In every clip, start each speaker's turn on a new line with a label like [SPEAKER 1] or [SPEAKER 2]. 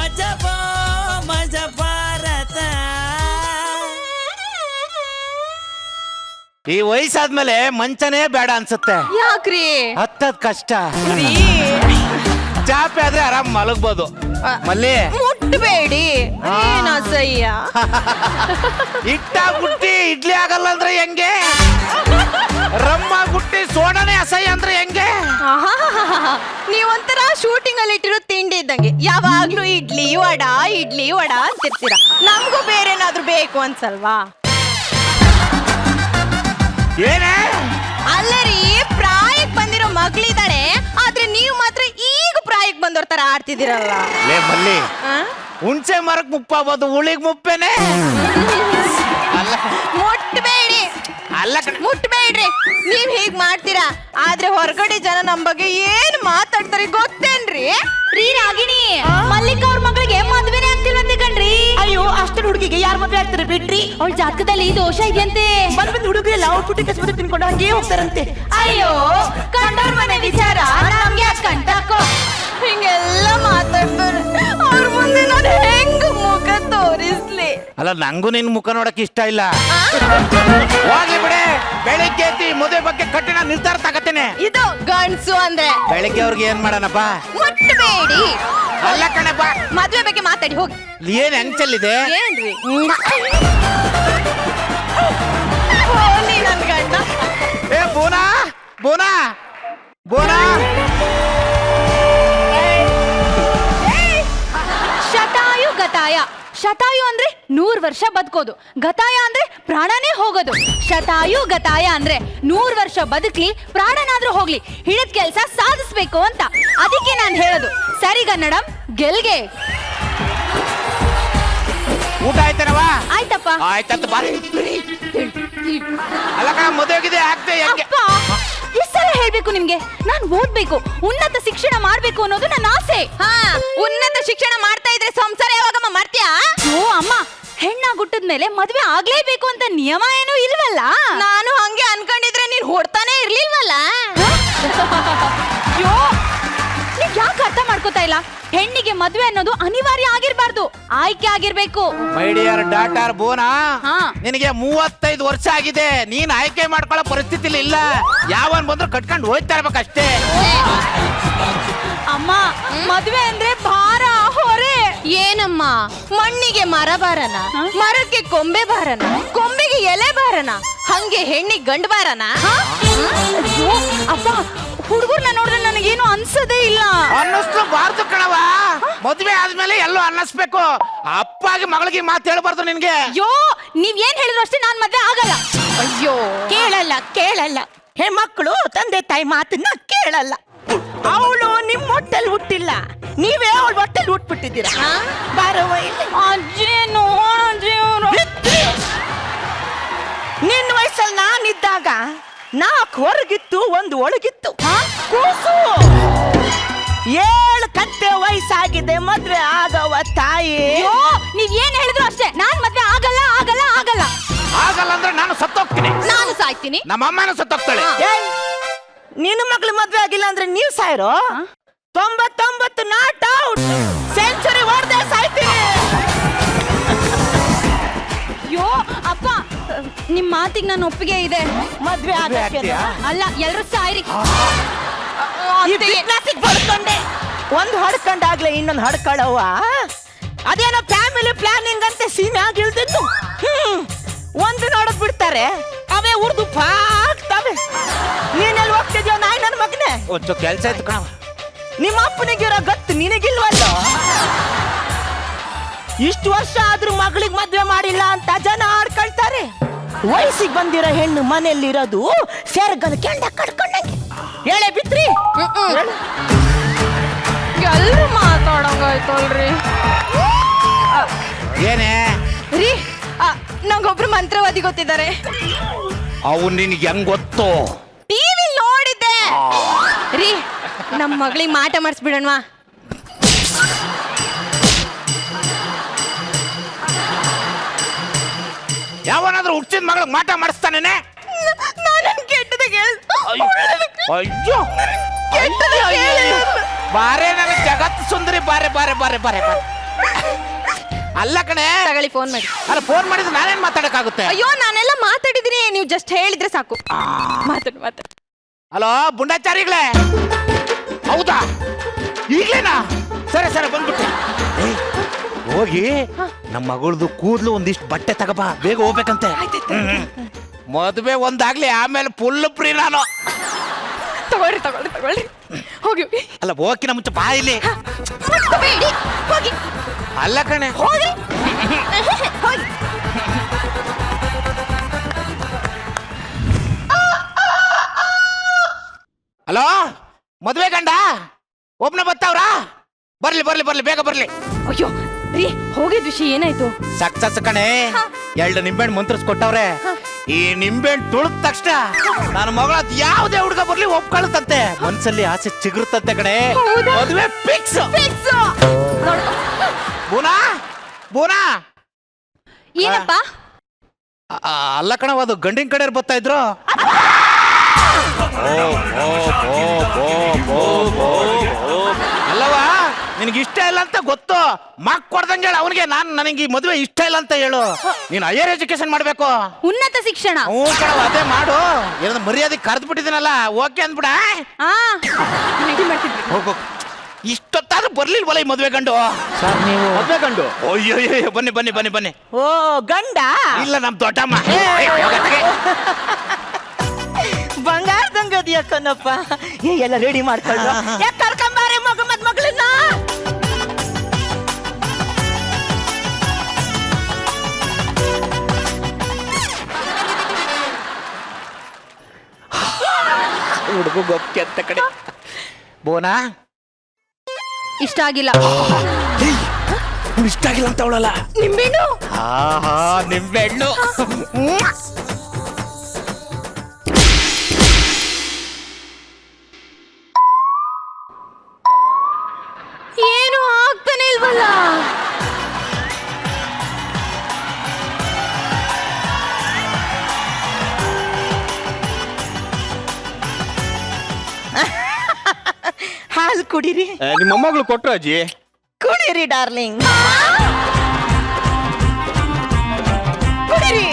[SPEAKER 1] ಮಜಬೋ ಮಜ ಭಾರತ. ಈ ವಯಸ್ಸಾದ್ಮೇಲೆ ಮಂಚನೇ ಬೇಡ ಅನ್ಸುತ್ತೆ.
[SPEAKER 2] ಯಾಕ್ರಿ?
[SPEAKER 1] ಹತ್ತದ್ ಕಷ್ಟ. ಚಾಪೆ ಆದ್ರೆ ಆರಾಮ್ ಮಲಗ್ಬೋದು. ಮಲ್ಲಿ
[SPEAKER 2] ಮುಟ್ಬೇಡಿ, ಏನ್ ಅಸಹ್ಯ.
[SPEAKER 1] ಹಿಟ್ಟ ಗುಟ್ಟಿ ಇಡ್ಲಿ ಆಗಲ್ಲ ಅಂದ್ರೆ ಹೆಂಗೆ? ರಮ್ಮ ಗುಟ್ಟಿ ಸೋಡನೆ ಅಸಹ್ಯ ಅಂದ್ರೆ ಹೆಂಗೆ?
[SPEAKER 2] ನೀವೊಂಥರ ಶೂಟಿಂಗ್ ಅಲ್ಲಿ ಇಟ್ಟಿರೋ ತಿಂಡಿ ಇದ್ದಂಗೆ, ಯಾವಾಗ್ಲೂ ಇಡ್ಲಿ ವಡ ಅಂತಿರ್ತೀರ. ನಮಗೂ ಬೇರೆ ಏನಾದ್ರು ಬೇಕು ಅನ್ಸಲ್ವಾ?
[SPEAKER 1] ಏನೇ
[SPEAKER 2] ಅಲ್ಲರಿ, ಪ್ರಾಯಕ್ ಬಂದಿರೋ ಮಗಳಿದ್ದಾಳೆ, ಆದ್ರೆ ನೀವು ಮಾತ್ರ ಈಗ ಪ್ರಾಯಕ್ ಬಂದೋರ್ ತರ ಆಡ್ತಿದ್ದೀರಲ್ಲ.
[SPEAKER 1] ಲೇ ಮಲ್ಲಿ, ಹುಣ್ಸೆ ಮರಕ್ ಮುಪ್ಪಾಗ್ಬೋದು, ಉಳಿಗ್ ಮುಪ್ಪೇನೆ.
[SPEAKER 2] ಮುಟ್ಬೇಡಿ, ಮುಟ್ಬೇಡ್ರಿ. ನೀವ್ ಹೀಗ್ ಮಾಡ್ತೀರಾ, ಆದ್ರೆ ಹೊರಗಡೆ ಜನ ನಮ್ ಬಗ್ಗೆ ಏನ್ ಮಾತಾಡ್ತಾರೆ ಗೊತ್ತೇನ್ರಿ?
[SPEAKER 3] ರೀ ರಾಗಿಣಿ, ಮಲ್ಲಿಕಾ ಅವ್ರ ಮಗಳಿಗೆ ಮದ್ವೆನೇ ಆಗ್ತಿಲ್ವಂತೆ ಕಣ್ರಿ.
[SPEAKER 4] ಅಯ್ಯೋ, ಅಷ್ಟರ ಹುಡುಗಿಗೆ ಯಾರು ಮದ್ವೆ ಆಗ್ತಾರೆ ಬಿಡ್ರಿ.
[SPEAKER 3] ಅವಳ ಜಾತಕದಲ್ಲಿ ದೋಷ ಇದೆಯಂತೆ.
[SPEAKER 4] ಬಂದ್ ಹುಡುಗರೆಲ್ಲ ಅವ್ರ ಪುಟ್ಟಿ ಕಸ್ಬತ್ತೆ ತಿನ್ಕೊಂಡು ಹಂಗೆ ಹೋಗ್ತಾರಂತೆ.
[SPEAKER 3] ಅಯ್ಯೋ, ಕಂಡವ್ರ ಮನೆ ವಿಚಾರ ನಮ್ಗೆ ಯಾಕೆ ಕಂಟಾಕೋ?
[SPEAKER 2] ಹಿಂಗೆಲ್ಲ ಮಾತಾಡ್ತಾರೆ, ಅವ್ರ ಮುಂದೆ ನಾನು ಹೆಂಗ್ ಮುಖ ತೋರಿಸ್ಲಿ?
[SPEAKER 1] ಅಲ್ಲ, ನಂಗೂ ನಿನ್ ಮುಖ ನೋಡಕ್ ಇಷ್ಟ ಇಲ್ಲ. ಹೋಗ್ಲಿ ಬಿಡೆ, ಬೆಳಿಗ್ಗೆ ಎದ್ದು ಮದುವೆ ಬಗ್ಗೆ ಕಠಿಣ ನಿರ್ಧಾರ ತಗತ್ತೇನೆ.
[SPEAKER 2] ಇದು ಗಂಡ್ಸು ಅಂದ್ರೆ.
[SPEAKER 1] ಬೆಳಿಗ್ಗೆ ಅವ್ರಿಗೆ ಏನ್ ಮಾಡೋಣಪ್ಪ?
[SPEAKER 2] ಮುಟ್ಬೇಡಿ.
[SPEAKER 1] ಅಲ್ಲ ಕಣಪ್ಪ,
[SPEAKER 2] ಮದ್ವೆ ಬಗ್ಗೆ ಮಾತಾಡಿ ಹೋಗಿ.
[SPEAKER 1] ಏನ್ ಹೆಂಗ್ ಚೆಲ್ಲಿದೆ?
[SPEAKER 2] ಏನ್ರಿ ಹೋಗ್ಲಿ ನನ್ ಗಂಡ.
[SPEAKER 1] ಏ ಬೋನಾ ಬೋನಾ ಬೋನಾ.
[SPEAKER 3] ಶತಾಯು ಗತಾಯ. ಶತಾಯು ಅಂದ್ರೆ 100 ವರ್ಷ ಬದುಕೋದು, ಗತಾಯ ಅಂದ್ರೆ ಪ್ರಾಣನೇ ಹೋಗೋದು. ಶತಾಯು ಗತಾಯ ಅಂದ್ರೆ 100 ವರ್ಷ ಬದುಕ್ಲಿ, ಪ್ರಾಣನಾದ್ರೂ ಹೋಗ್ಲಿ, ಹಿಡಿದ ಕೆಲ್ಸ ಸಾಧಿಸ್ಬೇಕು ಅಂತ. ಅದಕ್ಕೆ ನಾನು ಹೇಳೋದು ಸರಿಗನ್ನಡಂ ಗೆಲ್ಗೆ.
[SPEAKER 1] ಊಟ ಆಯ್ತೇನವ?
[SPEAKER 3] ಆಯ್ತಪ್ಪ.
[SPEAKER 1] ಆಯ್ತಂತ ಬಾರಿ. ಅಲ್ಲ ಕಣ, ಮದುವೆಗಿದೆ ಆಗ್ತೇ ಹೆಂಗೆ?
[SPEAKER 3] ಅಪ್ಪ, ಎಷ್ಟ್ ಸಲ ಹೇಳ್ಬೇಕು ನಿಮ್ಗೆ? ನಾನ್ ಓದ್ಬೇಕು, ಉನ್ನತ ಶಿಕ್ಷಣ ಮಾಡ್ಬೇಕು ಅನ್ನೋದು ನನ್ನ ಆಸೆ.
[SPEAKER 2] ಉನ್ನತ ಶಿಕ್ಷಣ ಮಾಡ್ತಾ ಇದ್ರೆ ಸಂಸಾರ ಯಾವಾಗಮ್ಮ ಮಾಡ್ತೀಯಾ?
[SPEAKER 3] ಓ ಅಮ್ಮ, ಹೆಣ್ಣಾಗುಟ್ಟದ್ಮೇಲೆ ಮದ್ವೆ ಆಗ್ಲೇಬೇಕು ಅಂತ ನಿಯಮ ಏನೂ ಇಲ್ವಲ್ಲ?
[SPEAKER 2] ನಾನು ಹಂಗೆ ಅನ್ಕೊಂಡಿದ್ರೆ ನೀನ್ ಹೊಡ್ತಾನೆ ಇರ್ಲಿಲ್ವಲ್ಲ.
[SPEAKER 3] ಅಯ್ಯೋ, ನೀವ್ ಯಾಕೆ ಅರ್ಥ ಮಾಡ್ಕೋತಾ ಇಲ್ಲ? ಹೆಣ್ಣಿಗೆ ಮದ್ವೆ ಅನ್ನೋದು ಅನಿವಾರ್ಯ ಆಗಿರ್ಬಾರ್ದು, ಆಯ್ಕೆ ಆಗಿರ್ಬೇಕು.
[SPEAKER 1] ಮೈ ಡಿಯರ್ ಡಾಟರ್ ಬೋನಾ,
[SPEAKER 3] ಹಾ.
[SPEAKER 1] ನಿನಗೆ 35 ವರ್ಷ ಆಗಿದೆ. ನೀನ್ ಆಯ್ಕೆ ಮಾಡ್ಕೊಳ್ಳೋ ಪರಿಸ್ಥಿತಿಲಿ ಇಲ್ಲ. ಯಾವನ್ ಬಂದ್ರು ಕಟ್ಕೊಂಡು ಹೋಯ್ತಾ ಇರ್ಬೇಕಷ್ಟೇ.
[SPEAKER 3] ಅಮ್ಮ, ಮದ್ವೆ ಅಂದ್ರೆ ಭಾರ, ಹೊರೆ.
[SPEAKER 2] ಏನಮ್ಮ, ಮಣ್ಣಿಗೆ ಮರ ಬಾರನ, ಮರಕ್ಕೆ ಕೊಂಬೆ ಬಾರನ, ಕೊಂಬೆಗೆ ಎಲೆ ಬಾರನ, ಹಂಗೆ ಹೆಣ್ಣಿಗೆ ಗಂಡು ಬಾರನ?
[SPEAKER 3] ಅಯ್ಯೋ, ಅಪ್ಪ, ಹುಡುಗರ್ನ ನೋಡಿದ್ರೆ ನನಗೇನು ಅನ್ಸದೇ ಇಲ್ಲ.
[SPEAKER 1] ಅನ್ನಿಸ್ಬಾರ್ದು ಕಣವ. ಮದ್ವೆ ಆದ್ಮೇಲೆ ಎಲ್ಲೋ ಅನ್ನಿಸ್ಬೇಕು. ಅಪ್ಪಾಗಿ ಮಗಳಿಗೆ ಮಾತು ಹೇಳ್ಬಾರ್ದು ನಿನ್ಗೆ.
[SPEAKER 3] ಅಯ್ಯೋ, ನೀವ್ ಏನ್ ಹೇಳಿದ್ರು ಅಷ್ಟೇ, ನಾನ್ ಮದ್ವೆ ಆಗಲ್ಲ.
[SPEAKER 2] ಅಯ್ಯೋ,
[SPEAKER 4] ಕೇಳಲ್ಲ. ಹೆಣ್ಮಕ್ಳು ತಂದೆ ತಾಯಿ ಮಾತನ್ನ ಕೇಳಲ್ಲ. ಅವಳು ನಿಮ್ ಹೊಟ್ಟೆಲ್ ಹುಟ್ಟಿಲ್ಲ, ನೀವೇ ಅವಳ ಹೊಟ್ಟೆಲ್ ಹುಟ್ಬಿಟ್ಟಿದ್ದೀರಾ. ಬಾರವ ಇಲ್ಲಿ.
[SPEAKER 3] ಅಜ್ಜಿ ನೋಡಜ್ಜಿ ಅವ್ರು.
[SPEAKER 4] ನಿನ್ನ ವಯಸ್ಸಲ್ಲಿ ನಾನಿದ್ದಾಗ 4 ಹೊರಗಿತ್ತು, 1 ಒಳಗಿತ್ತು. ಕೂಸು 7 ಕತ್ತೆ ವಯಸ್ಸಾಗಿದೆ, ಮದ್ವೆ ಆಗವ ತಾಯಿ.
[SPEAKER 3] ಅಯ್ಯೋ, ನೀವ್ ಏನ್ ಹೇಳಿದ್ರು ಅಷ್ಟೇ, ನಾನ್ ಮದ್ವೆ ಆಗಲ್ಲ.
[SPEAKER 1] ಆಗಲ್ಲ ಅಂದ್ರೆ ನಾನು ಸತ್ತೋಗ್ತೀನಿ.
[SPEAKER 2] ನಾನು ಸಾಯ್ತೀನಿ.
[SPEAKER 1] ನಮ್ಮ ಅಮ್ಮನೂ ಸತ್ತೋಗ್ತಾಳೆ.
[SPEAKER 4] ನಿನ್ನ ಮಗಳು ಮದ್ವೆ ಆಗಿಲ್ಲ ಅಂದ್ರೆ ನೀವ್ ಸಾಯ್ರೋ. 99 ನಾಟ್ ಔಟ್, ಸೆಂಚುರಿ ಹೊಡೆದೇ ಸಾಯ್ತೀನಿ.
[SPEAKER 3] ಅಯ್ಯೋ ಅಪ್ಪ, ನಿಮ್ ಮಾತಿಗೆ ನಾನು ಒಪ್ಪಿಗೆ ಇದೆ.
[SPEAKER 4] ಮದ್ವೆ
[SPEAKER 1] ಆಗ್ತೀಯಾ?
[SPEAKER 3] ಅಲ್ಲ, ಎಲ್ರು ಸಾಯ್ರಿ.
[SPEAKER 4] ಬಡ್ಕೊಂಡೆ, ಒಂದು ಹಡ್ಕೊಂಡಾಗ್ಲೇ ಇನ್ನೊಂದು ಹಡ್ಕೊಳ್ಳವ. ಅದೇನೋ ಫ್ಯಾಮಿಲಿ ಪ್ಲಾನಿಂಗ್ ಅಂತ ಸೀಮೆ ಆಗಿಲ್ದಿತ್ತು. ಒಂದು ನೋಡಕ್ ಬಿಡ್ತಾರೆ, ಅವೇ ಉರ್ದು ಆಗ್ತವೆ. ನೀನೆಲ್ಲಿ ಹೋಗ್ತಿದ್ಯೋ ನಾಯಿ ನನ್ನ ಮಗನೇ?
[SPEAKER 1] ಒಂಚು ಕೆಲ್ಸ ಆಯ್ತು ಕಣ.
[SPEAKER 4] ನಿಮ್ಮ ಅಪ್ಪನಿಗಿರೋ ಗತ್ತು ನಿನಗಿಲ್ವಲ್ಲ? ಇಷ್ಟು ವರ್ಷ ಆದ್ರೂ ಮಗಳಿಗೆ ಮದ್ವೆ ಮಾಡಿಲ್ಲ ಅಂತ ಜನ ಆಡ್ಕೊಳ್ತಾರೆ. ವಯಸ್ಸಿಗೆ ಬಂದಿರೋ ಹೆಣ್ಣು ಮನೆಯಲ್ಲಿರೋದು ಸೆರಗನ ಕೆಂಡ ಕಡ್ಕೊಂಡಂಗೆ. ಹೇಳೆ ಬಿತ್ರಿ.
[SPEAKER 2] ಎಲ್ರು ಮಾತಾಡಂಗಾಯ್ತಲ್ರಿ.
[SPEAKER 1] ಏನೇ
[SPEAKER 2] ರೀ, ನಂಗೊಬ್ರು ಮಂತ್ರವಾದಿ ಗೊತ್ತಿದ್ದಾರೆ.
[SPEAKER 1] ಅವು ನಿನ್ಗೆ ಹೆಂಗ್ ಗೊತ್ತು?
[SPEAKER 2] ಟಿವಿ ನೋಡಿದ್ದೆ ರೀ. ನಮ್ಮ ಮಗಳಿಗೆ ಮಾಟ ಮಾಡಿಸ್ಬಿಡೋಣವಾ?
[SPEAKER 1] ಯಾವನಾದ್ರೂ ಹುಟ್ಟಿದ ಮಗಳಿಗೆ ಮಾಟ ಮಾಡಿಸ್ತಾನೇನೆ?
[SPEAKER 2] ನಾನು ಕೆಟ್ಟದಾಗ
[SPEAKER 1] ಅಯ್ಯೋ ಬಾರೆ, ನನಗೆ ಜಗತ್ತು ಸುಂದರಿ. ಬಾರೆ ಬಾರೆ ಬಾರೆ ಬಾರೆ ಬಾರೆ. ಅಲ್ಲ ಕಣೆ,
[SPEAKER 2] ತಗೊಳ್ಳಿ ಫೋನ್ ಮಾಡಿ.
[SPEAKER 1] ಅಲ್ಲ ಫೋನ್ ಮಾಡಿದ್ರೆ ನಾನೇನ್ ಮಾತಾಡಕ್ಕಾಗುತ್ತೆ?
[SPEAKER 2] ಅಯ್ಯೋ ನಾನೆಲ್ಲ ಮಾತಾಡಿದೀನಿ, ನೀವು ಜಸ್ಟ್ ಹೇಳಿದ್ರೆ ಸಾಕು. ಮಾತಾಡು.
[SPEAKER 1] ಹಲೋ ಬುಂಡಾಚಾರಿಗಳೇ, ಹೌದಾ ಈಗ್ಲೇನಾ? ಸರಿ ಬಂದ್ಬಿಟ್ಟೆ. ಹೋಗಿ ನಮ್ಮ ಮಗಳದು ಕೂದ್ಲು ಒಂದಿಷ್ಟು ಬಟ್ಟೆ ತಗಬಾ, ಬೇಗ ಹೋಗ್ಬೇಕಂತೆ. ಮದುವೆ ಒಂದಾಗ್ಲಿ, ಆಮೇಲೆ ಫುಲ್ ಫ್ರೀ ನಾನು.
[SPEAKER 2] ತಗೊಳ್ಳಿ ಹೋಗಿ.
[SPEAKER 1] ಅಲ್ಲ ಹೋಗಿನ ಮುಂಚೆ ಬಾ ಇಲ್ಲಿ.
[SPEAKER 2] ಹೋಗಿ.
[SPEAKER 1] ಅಲ್ಲ ಕಣೆ,
[SPEAKER 2] ಹೋಗಿ.
[SPEAKER 1] ಹಲೋ ಮದ್ವೆ ಗಂಡ ಒಬ್ನ ಬತ್ತಾವ್ರಾ? ಬರ್ಲಿ ಬೇಗ ಬರ್ಲಿ.
[SPEAKER 2] ಅಯ್ಯೋ ರೀ, ಹೋಗಿದ್ ವಿಷಯ ಏನಾಯ್ತು?
[SPEAKER 1] ಸಕ್ಸಸ್ ಕಣೆ, 2 ನಿಂಬೆಹಣ್ಣು ಮಂತ್ರಿಸ್ ಕೊಟ್ಟವ್ರೆ. ಈ ನಿಂಬೆಹಣ್ಣು ತುಳಿದ ತಕ್ಷಣ ನನ್ನ ಮಗಳ ಯಾವುದೇ ಹುಡುಗ ಬರ್ಲಿ ಒಪ್ಕೊಳ್ತಂತೆ, ಮನ್ಸಲ್ಲಿ ಆಸೆ ಚಿಗುರುತ್ತಂತೆ ಕಣೆ.
[SPEAKER 2] ಹೌದಾ?
[SPEAKER 1] ಮದುವೆ ಫಿಕ್ಸ್. ಬೂನಾ
[SPEAKER 3] ಏನಪ್ಪ?
[SPEAKER 1] ಅಲ್ಲ ಕಣವ, ಅದು ಗಂಡಿನ ಕಡೆ ಬರ್ತಾ ಇದ್ರು. ಅಲ್ಲವಾ, ನಿನಗೆ ಇಷ್ಟ ಇಲ್ಲ ಅಂತ ಗೊತ್ತು, ಮಾಕ್ ಕೊಡ್ದಂಗೆ ಹೇಳು ಅವನಿಗೆ. ನನಗೆ ಈ ಮದುವೆ ಇಷ್ಟ ಇಲ್ಲ ಅಂತ ಹೇಳು. ನೀನು ಹೈಯರ್ ಎಜುಕೇಶನ್ ಮಾಡ್ಬೇಕು.
[SPEAKER 3] ಉನ್ನತ ಶಿಕ್ಷಣ.
[SPEAKER 1] ಹ್ಞೂ ಕಣವ, ಅದೇ ಮಾಡು. ಏನೋ ಮರ್ಯಾದೆ ಕರೆದು ಬಿಟ್ಟಿದ್ದೀನಲ್ಲ, ಓಕೆ ಅಂದ್ಬಿಡ. ಹೋಗು. ಇಷ್ಟೊತ್ತಾದ್ರೂ ಬರ್ಲಿಲ್ವಲ್ಲ ಈ ಮದುವೆ ಗಂಡು.
[SPEAKER 4] ಸರ್ ನೀವು
[SPEAKER 1] ಮದುವೆ ಗಂಡು? ಅಯ್ಯೋ ಬನ್ನಿ.
[SPEAKER 4] ಓ ಗಂಡ
[SPEAKER 1] ಇಲ್ಲ, ನಮ್ ದೊಡ್ಡಮ್ಮ.
[SPEAKER 4] ಬಂಗಾರದಂಗದಿಯ ಕಣಪ್ಪ. ಎಲ್ಲ ರೆಡಿ ಮಾಡ್ಕೊಂಡು ಕರ್ಕೊಂಬಾರೆ ಮಗಳನ್ನ.
[SPEAKER 1] ಹುಡುಗ ಗೊಪ್ಪೆ ಅಂತ ಕಡೆ. ಬೋನಾ
[SPEAKER 3] ಇಷ್ಟ ಆಗಿಲ್ಲ.
[SPEAKER 1] ಇಷ್ಟ ಆಗಿಲ್ಲ ಅಂತ ಅವಳಲ್ಲ.
[SPEAKER 2] ನಿಂಬೆಣ್ಣು.
[SPEAKER 1] ನಿಂಬೆಹಣ್ಣು.
[SPEAKER 3] ಏನು ಆಗ್ತಾನೆ ಇಲ್ವಲ್ಲ?
[SPEAKER 4] ಹಾಲು ಕುಡೀರಿ.
[SPEAKER 1] ನಿಮ್ಮ ಮೊಮ್ಮಗಳು ಕೊಟ್ರು ಅಜ್ಜಿ.
[SPEAKER 4] ಕುಡೀರಿ ಡಾರ್ಲಿಂಗ್, ಕುಡೀರಿ.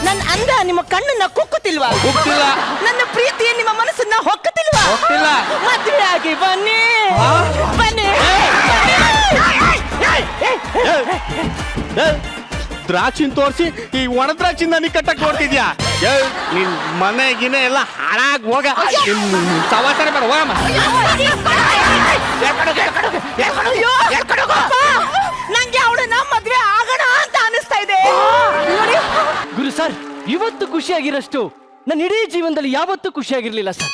[SPEAKER 4] ನನ್ನ ಅಂದ ನಿಮ್ಮ ಕಣ್ಣನ್ನ ಕುಕ್ಕುತ್ತಿಲ್ವಾ?
[SPEAKER 1] ಹೋಗ್ತಿಲ್ಲ.
[SPEAKER 4] ನನ್ನ ಪ್ರೀತಿ ನಿಮ್ಮ ಮನಸ್ಸನ್ನ ಹೊಕ್ಕುತ್ತಿಲ್ವಾ?
[SPEAKER 1] ಹೋಗ್ತಿಲ್ಲ.
[SPEAKER 4] ಮದುವೆ ಆಗಿ ಬನ್ನಿ.
[SPEAKER 5] ದ್ರಾಕ್ಷಿನ ತೋರಿಸಿ ಈ ಒಣ ದ್ರಾಕ್ಷಿನ ನೀ ಕಟ್ಟಕ್ ನೋಡ್ತಿದ್ಯಾ? ನಿನ್ ಮನೆಗಿನ ಎಲ್ಲ ಹಾಳಾಗಿ ಹೋಗ. ಸವಾಸನೆ ಬೇಡ, ಹೋಗಮ್ಮ.
[SPEAKER 4] ನಂಗೆ ಅವಳನ್ನ ಮದ್ವೆ ಆಗೋಣ ಅಂತ ಅನಿಸ್ತಾ ಇದೆ.
[SPEAKER 6] ಗುರು ಸರ್, ಇವತ್ತು ಖುಷಿಯಾಗಿರಷ್ಟು ನನ್ನ ಇಡೀ ಜೀವನದಲ್ಲಿ ಯಾವತ್ತೂ ಖುಷಿಯಾಗಿರ್ಲಿಲ್ಲ ಸರ್.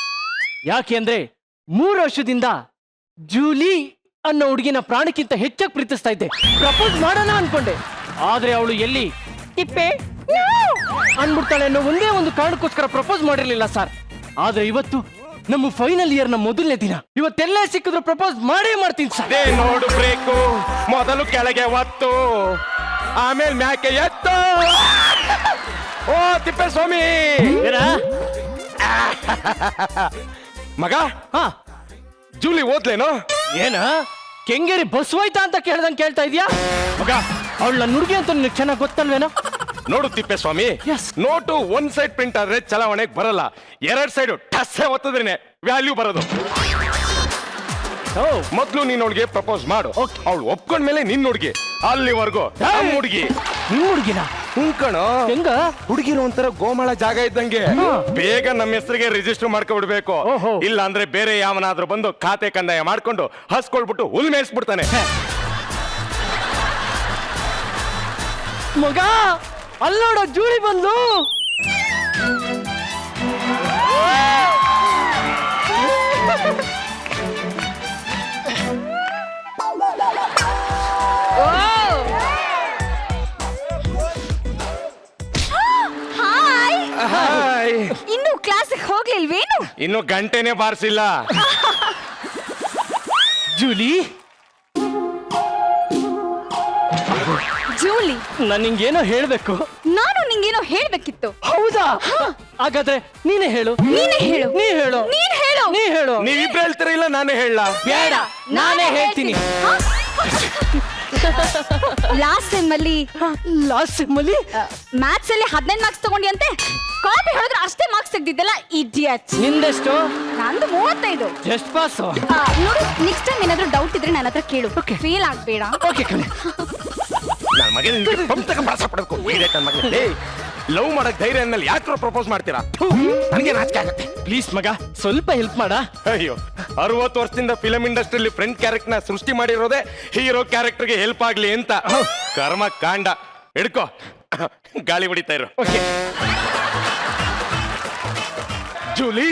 [SPEAKER 6] ಯಾಕೆ ಅಂದ್ರೆ 3 ವರ್ಷದಿಂದ ಜೂಲಿ ಅನ್ನೋ ಹುಡುಗಿನ ಪ್ರಾಣಕ್ಕಿಂತ ಹೆಚ್ಚಾಗಿ ಪ್ರೀತಿಸ್ತಾ ಇದ್ದೆ. ಪ್ರಪೋಸ್ ಮಾಡೋಣ ಅನ್ಕೊಂಡೆ, ಆದ್ರೆ ಅವಳು ಎಲ್ಲಿ
[SPEAKER 4] ತಿಪ್ಪೆ
[SPEAKER 6] ಅನ್ಬಿಡ್ತಾಳೆ ಅನ್ನೋ ಒಂದೇ ಒಂದು ಕಾರಣಕ್ಕೋಸ್ಕರ ಪ್ರಪೋಸ್ ಮಾಡಿರ್ಲಿಲ್ಲ ಸರ್. ಆದ್ರೆ ಇವತ್ತು ನಮ್ಮ ಫೈನಲ್ ಇಯರ್ ನ ಮೊದಲನೇ ದಿನ. ಇವತ್ತೆಲ್ಲೇ ಸಿಕ್ಕಿದ್ರು ಪ್ರಪೋಸ್ ಮಾಡೇ ಮಾಡ್ತೀನಿ ಸರ್.
[SPEAKER 5] ಅದೇ ನೋಡು ಬ್ರೇಕು, ಮೊದಲು ಕೆಳಗೆ ಒತ್ತು, ಆಮೇಲೆ ಮ್ಯಾಕೆ ಎತ್ತು. ಓ ತಿಪ್ಪೇಸ್ವಾಮಿ ಮಗ,
[SPEAKER 6] ಹಾ
[SPEAKER 5] ಜೂಲಿ ಓದ್ಲೇನು?
[SPEAKER 6] ಏನ ಕೆಂಗೇರಿ ಬಸ್ ಹೋಯ್ತಾ ಅಂತ ಕೇಳ್ದಂಗೆ ಕೇಳ್ತಾ ಇದೀಯಾ?
[SPEAKER 5] ಮಗ
[SPEAKER 6] ಅವಳ ನನ್ನ ಹುಡುಗಿ ಅಂತ ನಿನಗೆ ಚೆನ್ನಾಗಿ ಗೊತ್ತಲ್ವೇನೋ?
[SPEAKER 5] ನೋಡು Tippeswamy,
[SPEAKER 6] Yes.
[SPEAKER 5] Note 1 side print ಆದ್ರೆ ಚಲಾವಣೆಗೆ ಬರಲ್ಲ. 2 ಸೈಡ್ ಟಸ್ಸೆ ಒತ್ತದ್ರೇನೆ ವ್ಯಾಲ್ಯೂ ಬರೋದು. ಮೊದ್ಲು ನೀನ್ ಹುಡುಗಿ ಪ್ರಪೋಸ್ ಮಾಡು.
[SPEAKER 6] Okay.
[SPEAKER 5] ಅವಳು ಒಪ್ಕೊಂಡ್ಮೇಲೆ ನಿನ್ ಹುಡುಗಿ. ಅಲ್ಲಿವರೆಗೂ ನಮ್ ಹುಡುಗಿ.
[SPEAKER 6] ನಿಮ್ ಹುಡುಗಿನ
[SPEAKER 5] ಕಣೋ,
[SPEAKER 6] ಹೆಂಗ?
[SPEAKER 5] ಹುಡುಗಿರು ಒಂಥರ ಗೋಮಾಳ ಜಾಗ ಇದ್ದಂಗೆ. ಬೇಗ ನಮ್ಮ ಹೆಸರಿಗೆ ರಿಜಿಸ್ಟರ್ ಮಾಡ್ಕೊಬಿಡ್ಬೇಕು.
[SPEAKER 6] ಓಹೋ.
[SPEAKER 5] ಇಲ್ಲ ಅಂದ್ರೆ ಬೇರೆ ಯಾವನಾದ್ರೂ ಬಂದು ಖಾತೆ ಕಂದಾಯ ಮಾಡ್ಕೊಂಡು ಹಸ್ಕೊಳ್ಬಿಟ್ಟು ಹುಲ್ ಮೇಯಿಸ್ಬಿಡ್ತಾನೆ.
[SPEAKER 6] ಮಗ ಅಲ್ಲೋಡ ಜೂಳಿ ಬಂದು.
[SPEAKER 3] ಹಾಯ್.
[SPEAKER 5] ಹಾಯ್.
[SPEAKER 3] ಇನ್ನು ಕ್ಲಾಸಿಗೆ ಹೋಗ್ಲಿಲ್ವೇನು?
[SPEAKER 5] ಇನ್ನು ಗಂಟೆನೆ ಬಾರಿಸಿಲ್ಲ.
[SPEAKER 6] ಜೂಲಿ,
[SPEAKER 3] ಜೂಲಿ,
[SPEAKER 6] ನಾನು ನಿಂಗೇನೋ ಹೇಳ್ಬೇಕು.
[SPEAKER 3] ನಾನು ನಿಂಗೇನೋ ಹೇಳ್ಬೇಕಿತ್ತು.
[SPEAKER 6] ಹೌದಾ? ಹಾಗಾದ್ರೆ ನೀನೇ ಹೇಳು.
[SPEAKER 3] ನೀನೇ ಹೇಳು.
[SPEAKER 6] ನೀ ಹೇಳು.
[SPEAKER 3] ನೀನ್ ಹೇಳು.
[SPEAKER 6] ನೀ ಹೇಳು.
[SPEAKER 5] ನೀವಿಬ್ರು ಹೇಳ್ತೀರ ಇಲ್ಲ ನಾನೇ ಹೇಳ?
[SPEAKER 6] ಬೇಡ, ನಾನೇ ಹೇಳ್ತೀನಿ.
[SPEAKER 3] ಲಾಸ್ಟ್ ಸೆಮ್ ಅಲ್ಲಿ ಮ್ಯಾಥ್ಸ್ ಅಲ್ಲಿ 15 ಮಾರ್ಕ್ಸ್ ತಗೊಂಡಿ ಅಂತೆ. ಕಾಪಿ ಹೇಳಿದ್ರೆ ಅಷ್ಟೇ ಮಾರ್ಕ್ಸ್ ತೆಗ್ದಿದ್ದಲ್ಲ ಇಡಿಯಟ್.
[SPEAKER 6] ನಿಂದೆಷ್ಟು?
[SPEAKER 3] ನಂದು 35.
[SPEAKER 6] Just pass.
[SPEAKER 3] ನೋಡು, ನೆಕ್ಸ್ಟ್ ಟೈಮ್ ಏನಾದ್ರೂ ಡೌಟ್ ಇದ್ರೆ ನನ್ನ ಹತ್ರ ಕೇಳು. ಫೇಲ್ ಆಗ್ಬೇಡ.
[SPEAKER 6] ಓಕೆ ಕಣೆ.
[SPEAKER 5] ನನ್ನ ಮಗನಿಗೆ ಪಂಪ್ತಕ ಭಾಷೆ ಪಡ್ಕೊ. ನನ್ನ ಮಗನಿಗೆ ಲವ್ ಮಾಡಕ್ ಧೈರ್ಯ ಅಂದ್ಮೇಲೆ ಯಾಕ್ರೋ ಪ್ರಪೋಸ್ ಮಾಡ್ತೀರಾ? ನನಗೆ ನಾಚಿಕೆ ಆಗತ್ತೆ.
[SPEAKER 6] ಪ್ಲೀಸ್ ಮಗ, ಸ್ವಲ್ಪ ಹೆಲ್ಪ್ ಮಾಡ.
[SPEAKER 5] ಅಯ್ಯೋ, 60 ವರ್ಷದಿಂದ ಫಿಲಂ ಇಂಡಸ್ಟ್ರಿಯಲ್ಲಿ ಫ್ರೆಂಡ್ ಕ್ಯಾರೆಕ್ಟರ್ ನ ಸೃಷ್ಟಿ ಮಾಡಿರೋದೇ ಹೀರೋ ಕ್ಯಾರೆಕ್ಟರ್ಗೆ ಹೆಲ್ಪ್ ಆಗ್ಲಿ ಅಂತ. ಕರ್ಮ ಕಾಂಡ. ಹಿಡ್ಕೋ, ಗಾಳಿ ಹೊಡಿತಾ ಇರೋ.
[SPEAKER 6] ಓಕೆ
[SPEAKER 5] ಜೂಲಿ,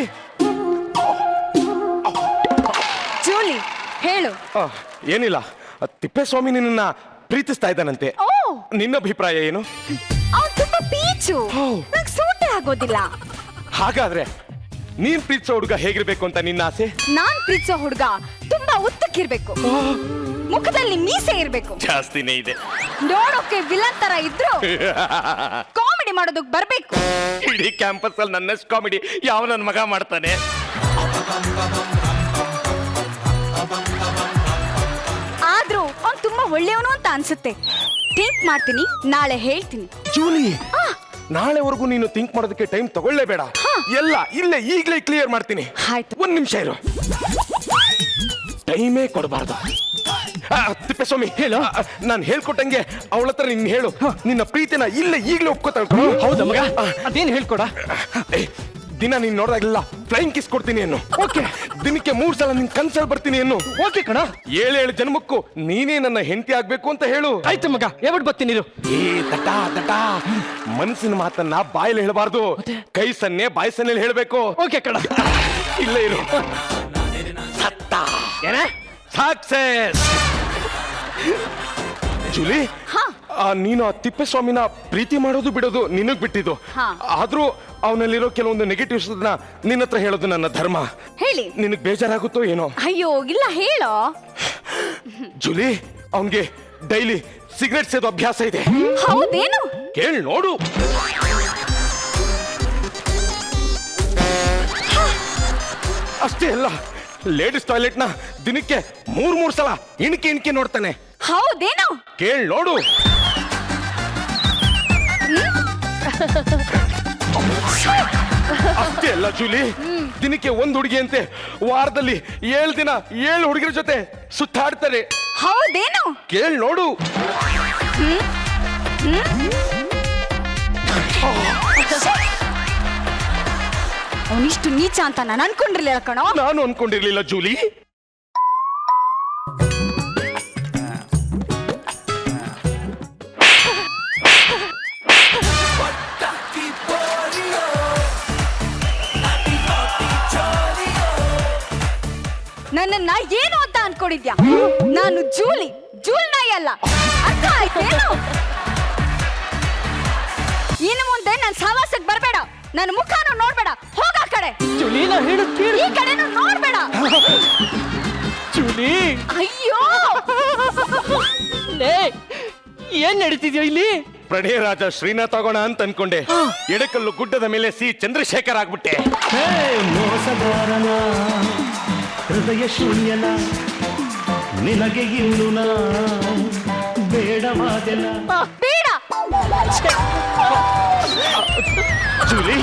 [SPEAKER 3] ಜೂಲಿ, ಹೇಳು.
[SPEAKER 5] ಏನಿಲ್ಲ, ತಿಪ್ಪೇಸ್ವಾಮಿ ನಿನ್ನ ಪ್ರೀತಿಸ್ತಾ ಇದ್ದಾನಂತೆ.
[SPEAKER 3] ಓ,
[SPEAKER 5] ನಿನ್ನ ಅಭಿಪ್ರಾಯ ಏನು?
[SPEAKER 3] ಅವ್ನು ತುಂಬಾ ಪೀಚು, ನಂಗೆ ಸೂಟೇ ಆಗೋದಿಲ್ಲ.
[SPEAKER 5] ಹಾಗಾದ್ರೆ ನೀನ್ ಪ್ರೀತಿಸೋ ಹುಡುಗ ಹೇಗಿರ್ಬೇಕು ಅಂತ ನಿನ್ನ ಆಸೆ?
[SPEAKER 3] ನಾನ್ ಪ್ರೀತಿಸೋ ಹುಡುಗ ತುಂಬಾ ಉದ್ದಕ್ಕಿರ್ಬೇಕು, ಮುಖದಲ್ಲಿ ಮೀಸೆ ಇರ್ಬೇಕು,
[SPEAKER 5] ಜಾಸ್ತಿನೇ ಇದೆ.
[SPEAKER 3] ನೋಡೋಕೆ ವಿಲನ್ ತರ ಇದ್ರು ಕಾಮಿಡಿ ಮಾಡೋದಕ್ ಬರ್ಬೇಕು.
[SPEAKER 5] ಇಡೀ ಕ್ಯಾಂಪಸ್ ಅಲ್ಲಿ ನನ್ನಷ್ಟು ಕಾಮಿಡಿ ಯಾವ ನನ್ನ ಮಗ ಮಾಡ್ತಾನೆ?
[SPEAKER 3] ಆದ್ರೂ ಅವ್ನು ತುಂಬಾ ಒಳ್ಳೆಯವನು ಅಂತ ಅನ್ಸುತ್ತೆ. ಥಿಂಕ್ ಮಾಡ್ತೀನಿ, ನಾಳೆ ಹೇಳ್ತೀನಿ.
[SPEAKER 5] ಜೂಲಿ, ನಾಳೆವರೆಗೂ ನೀನು ಥಿಂಕ್ ಮಾಡೋದಕ್ಕೆ ಟೈಮ್ ತಗೊಳ್ಳೇಬೇಡ. ಎಲ್ಲ ಇಲ್ಲೇ ಈಗಲೇ ಕ್ಲಿಯರ್ ಮಾಡ್ತೀನಿ.
[SPEAKER 3] ಆಯ್ತು.
[SPEAKER 5] 1 ನಿಮಿಷ ಇರು. ಟೈಮೇ ಕೊಡಬಾರ್ದು. ತಿಪ್ಪೇಸ್ವಾಮಿ,
[SPEAKER 6] ಹೇಳು.
[SPEAKER 5] ನಾನು ಹೇಳ್ಕೊಟ್ಟಂಗೆ ಅವಳ ಹತ್ರ ನೀನ್ ಹೇಳು, ನಿನ್ನ ಪ್ರೀತಿನ ಇಲ್ಲೇ ಈಗಲೇ ಒಪ್ಕೋತಾಳ.
[SPEAKER 6] ಹೌದಾ ಮಗ? ಅದೇನು ಹೇಳ್ಕೊಡ.
[SPEAKER 5] ದಿನ ನೀನ್ ನೋಡಿದಾಗಲಿಲ್ಲ ಫ್ಲೈಂಗ್ ಕಿಸ್ ಕೊಡ್ತೀನಿ ಅನ್ನು. ಓಕೆ. ದಿನಕ್ಕೆ 3 ಸಲ ನಿನ್ ಕನ್ಸಲ್ ಬರ್ತೀನಿ ಅನ್ನು.
[SPEAKER 6] ಓಕೆ ಕಣ.
[SPEAKER 5] 7 ಜನ್ಮಕ್ಕೂ ನೀನೇ ನನ್ನ ಹೆಂಡತಿ ಆಗ್ಬೇಕು ಅಂತ ಹೇಳು.
[SPEAKER 6] ಆಯ್ತು ಮಗ, ಯಾವತ್ತು ಬರ್ತೀನಿ ಇರು.
[SPEAKER 5] ದಟ ದಟ, ಮನಸ್ಸಿನ ಮಾತನ್ನ ಬಾಯಲ್ಲಿ ಹೇಳಬಾರ್ದು, ಕೈ ಸನ್ನೆ ಬಾಯಿ ಸನ್ನೆಯಲ್ಲಿ ಹೇಳ್ಬೇಕು.
[SPEAKER 6] ಓಕೆ ಕಣ.
[SPEAKER 5] ಇಲ್ಲೇ ಇರು. ಸತ್ತ.
[SPEAKER 6] ಏನ?
[SPEAKER 5] ಸಕ್ಸೆಸ್. ಜೂಲಿ, ನೀನು ಆ ತಿಪ್ಪೇಸ್ವಾಮಿನ ಪ್ರೀತಿ ಮಾಡೋದು ಬಿಡೋದು ನಿನಗ್ ಬಿಟ್ಟಿದ್ದು. ಆದ್ರೂ ಅವನಲ್ಲಿರೋ ಕೆಲವೊಂದು ನೆಗೆಟಿವ್ಸ್ ನಿನ್ನ ಹತ್ರ ಹೇಳೋದು ನನ್ನ ಧರ್ಮ.
[SPEAKER 3] ಹೇಳಿ.
[SPEAKER 5] ನಿನಗ್ ಬೇಜಾರಾಗುತ್ತೋ ಏನೋ?
[SPEAKER 3] ಅಯ್ಯೋ ಇಲ್ಲ, ಹೇಳೋ.
[SPEAKER 5] ಜೂಲಿ, ಅವನ್ಗೆ ಡೈಲಿ ಸಿಗರೆಟ್ ಸೇದೋ ಅಭ್ಯಾಸ ಇದೆ.
[SPEAKER 3] ಹೌದೇನು?
[SPEAKER 5] ಕೇಳ್ ನೋಡು. ಅಷ್ಟೇ ಅಲ್ಲ, ಲೇಡೀಸ್ ಟಾಯ್ಲೆಟ್ ನ ದಿನಕ್ಕೆ 3 ಸಲ ಇಣಿಕೆ ನೋಡ್ತಾನೆ.
[SPEAKER 3] ಹೌದೇನು?
[SPEAKER 5] ಕೇಳ್ ನೋಡು. ಅಷ್ಟೇ ಅಲ್ಲ ಜೂಲಿ, ದಿನಕ್ಕೆ 1 ಹುಡುಗಿ ಅಂತೆ ವಾರದಲ್ಲಿ 7 ದಿನ 7 ಹುಡುಗಿರ ಜೊತೆ ಸುತ್ತಾಡ್ತಾರೆ.
[SPEAKER 3] ಹೌದೇನು?
[SPEAKER 5] ಕೇಳ್ ನೋಡು.
[SPEAKER 3] ಅವನಿಷ್ಟು ನೀಚ ಅಂತ ನಾನು ಅನ್ಕೊಂಡಿರ್ಲಿಲ್ಲ ಕಣೋ.
[SPEAKER 5] ನಾನು ಅನ್ಕೊಂಡಿರ್ಲಿಲ್ಲ ಜೂಲಿ.
[SPEAKER 3] ನನ್ನನ್ನ ಏನು ಅಂತ ಅನ್ಕೊಂಡಿದ್ಯಾ? ನಾನು ಜೂಲಿ, ಜೂಲ್ ನಾಯಿ ಅಲ್ಲ. ಅರ್ಥ ಆಯ್ತೇನು? ಇನ್ನು ಮುಂದೆ ನನ್ನ ಸಹವಾಸಕ್ಕೆ ಬರಬೇಡ, ನನ್ನ ಮುಖನೂ ನೋಡ್ಬೇಡ. ಹೋಗ ಆ ಕಡೆ.
[SPEAKER 6] ಜೂಲಿ, ನಾ ಹೇಳೋದ್ ಕೇಳು.
[SPEAKER 3] ಈ ಕಡೆನೂ ನೋಡ್ಬೇಡ.
[SPEAKER 6] ಜೂಲಿ,
[SPEAKER 3] ಅಯ್ಯೋ,
[SPEAKER 6] ಏನ್ ನಡೀತಿದ್ಯೋ ಇಲ್ಲಿ?
[SPEAKER 5] ಪ್ರಣಯ ರಾಜ ಶ್ರೀನಾಥ್ ಆಗೋಣ ಅಂತ ಅನ್ಕೊಂಡೆ. ಎಡಕಲ್ಲು ಗುಡ್ಡದ ಮೇಲೆ ಸಿ ಚಂದ್ರಶೇಖರ್ ಆಗ್ಬಿಟ್ಟೆ.
[SPEAKER 7] ಮೋಸಗಾರನ ಹೃದಯ ಶೂನ್ಯನ ನಿನಗೆ ಇನ್ನು ಬೇಡವಾದೆನ.
[SPEAKER 3] ಬೇಡ.
[SPEAKER 5] ಜೂಲಿ,